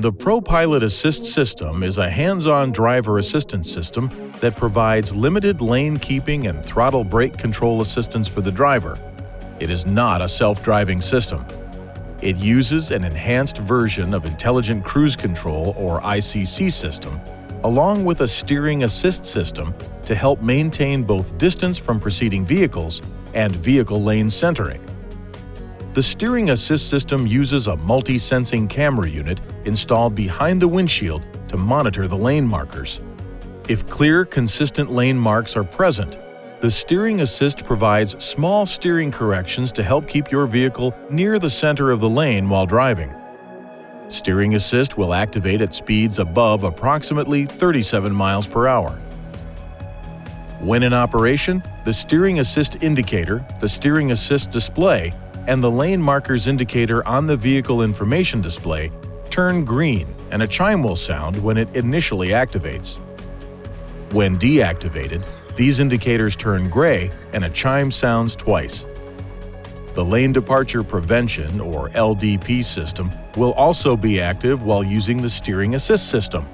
The ProPILOT Assist system is a hands-on driver assistance system that provides limited lane keeping and throttle brake control assistance for the driver. It is not a self-driving system. It uses an enhanced version of Intelligent Cruise Control or ICC system, along with a steering assist system to help maintain both distance from preceding vehicles and vehicle lane centering. The steering assist system uses a multi-sensing camera unit installed behind the windshield to monitor the lane markers. If clear, consistent lane marks are present, the steering assist provides small steering corrections to help keep your vehicle near the center of the lane while driving. Steering assist will activate at speeds above approximately 37 miles per hour. When in operation, the steering assist indicator, the steering assist display, and the lane markers indicator on the vehicle information display turn green and a chime will sound when it initially activates. When deactivated, these indicators turn gray and a chime sounds twice. The Lane Departure Prevention or LDP system will also be active while using the steering assist system.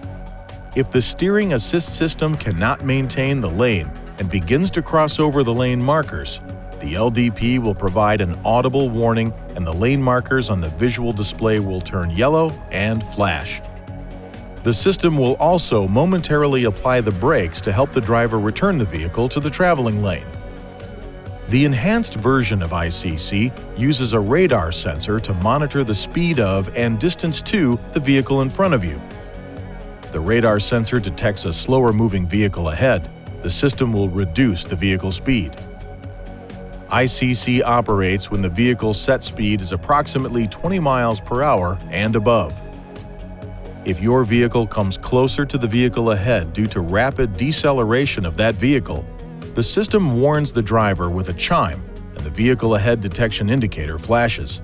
If the steering assist system cannot maintain the lane and begins to cross over the lane markers, the LDP will provide an audible warning and the lane markers on the visual display will turn yellow and flash. The system will also momentarily apply the brakes to help the driver return the vehicle to the traveling lane. The enhanced version of ICC uses a radar sensor to monitor the speed of and distance to the vehicle in front of you. The radar sensor detects a slower-moving vehicle ahead. The system will reduce the vehicle speed. ICC operates when the vehicle's set speed is approximately 20 miles per hour and above. If your vehicle comes closer to the vehicle ahead due to rapid deceleration of that vehicle, the system warns the driver with a chime and the vehicle ahead detection indicator flashes.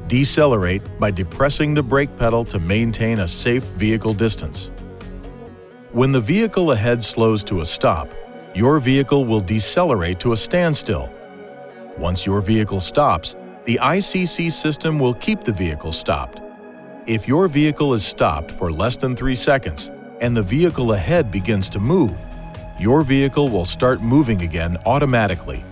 Decelerate by depressing the brake pedal to maintain a safe vehicle distance. When the vehicle ahead slows to a stop, your vehicle will decelerate to a standstill. Once your vehicle stops, the ICC system will keep the vehicle stopped. If your vehicle is stopped for less than 3 seconds and the vehicle ahead begins to move, your vehicle will start moving again automatically.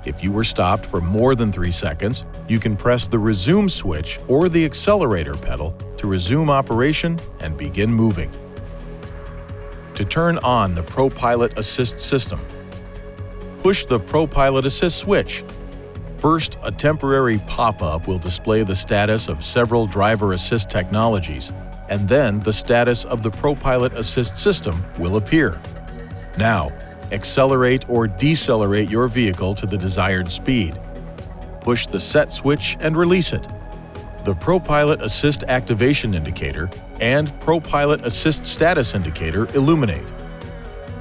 If you were stopped for more than 3 seconds, you can press the resume switch or the accelerator pedal to resume operation and begin moving. To turn on the ProPILOT Assist system, push the ProPILOT Assist switch. First, a temporary pop-up will display the status of several driver assist technologies, and then the status of the ProPILOT Assist system will appear. Now, accelerate or decelerate your vehicle to the desired speed. Push the set switch and release it. The ProPILOT Assist activation indicator and ProPILOT Assist status indicator illuminate.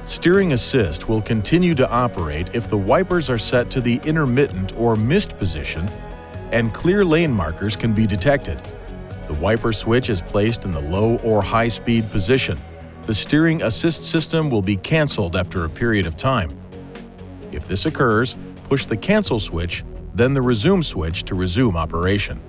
Steering assist will continue to operate if the wipers are set to the intermittent or missed position and clear lane markers can be detected. If the wiper switch is placed in the low or high speed position, the steering assist system will be canceled after a period of time. If this occurs, push the cancel switch, then the resume switch to resume operation.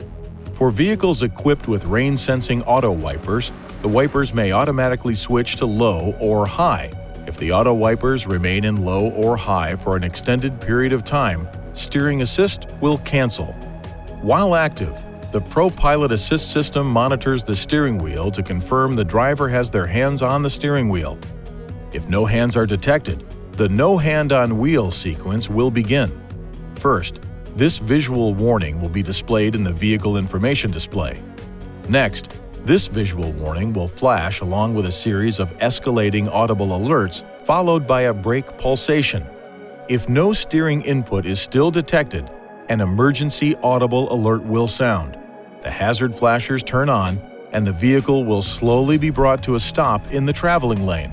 For vehicles equipped with rain-sensing auto wipers, the wipers may automatically switch to low or high. If the auto wipers remain in low or high for an extended period of time, steering assist will cancel. While active, the ProPILOT Assist system monitors the steering wheel to confirm the driver has their hands on the steering wheel. If no hands are detected, the No Hand on Wheel sequence will begin. First, this visual warning will be displayed in the vehicle information display. Next, this visual warning will flash along with a series of escalating audible alerts followed by a brake pulsation. If no steering input is still detected, an emergency audible alert will sound. The hazard flashers turn on and the vehicle will slowly be brought to a stop in the traveling lane.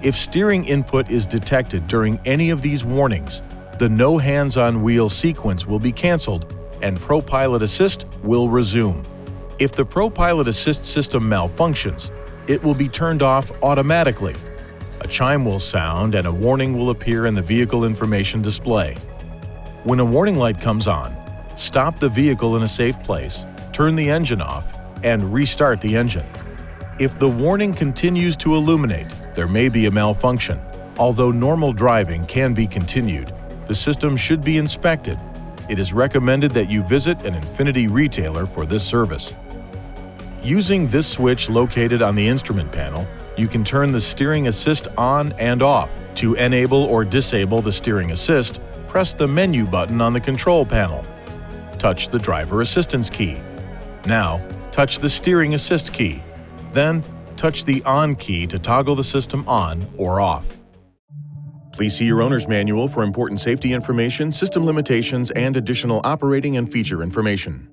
If steering input is detected during any of these warnings, the No Hands on Wheel sequence will be canceled and ProPILOT Assist will resume. If the ProPILOT Assist system malfunctions, it will be turned off automatically. A chime will sound and a warning will appear in the vehicle information display. When a warning light comes on, stop the vehicle in a safe place, turn the engine off, and restart the engine. If the warning continues to illuminate, there may be a malfunction. Although normal driving can be continued, the system should be inspected. It is recommended that you visit an INFINITI retailer for this service. Using this switch located on the instrument panel, you can turn the steering assist on and off. To enable or disable the steering assist, press the menu button on the control panel. Touch the driver assistance key. Now, touch the steering assist key. Then, touch the on key to toggle the system on or off. Please see your owner's manual for important safety information, system limitations, and additional operating and feature information.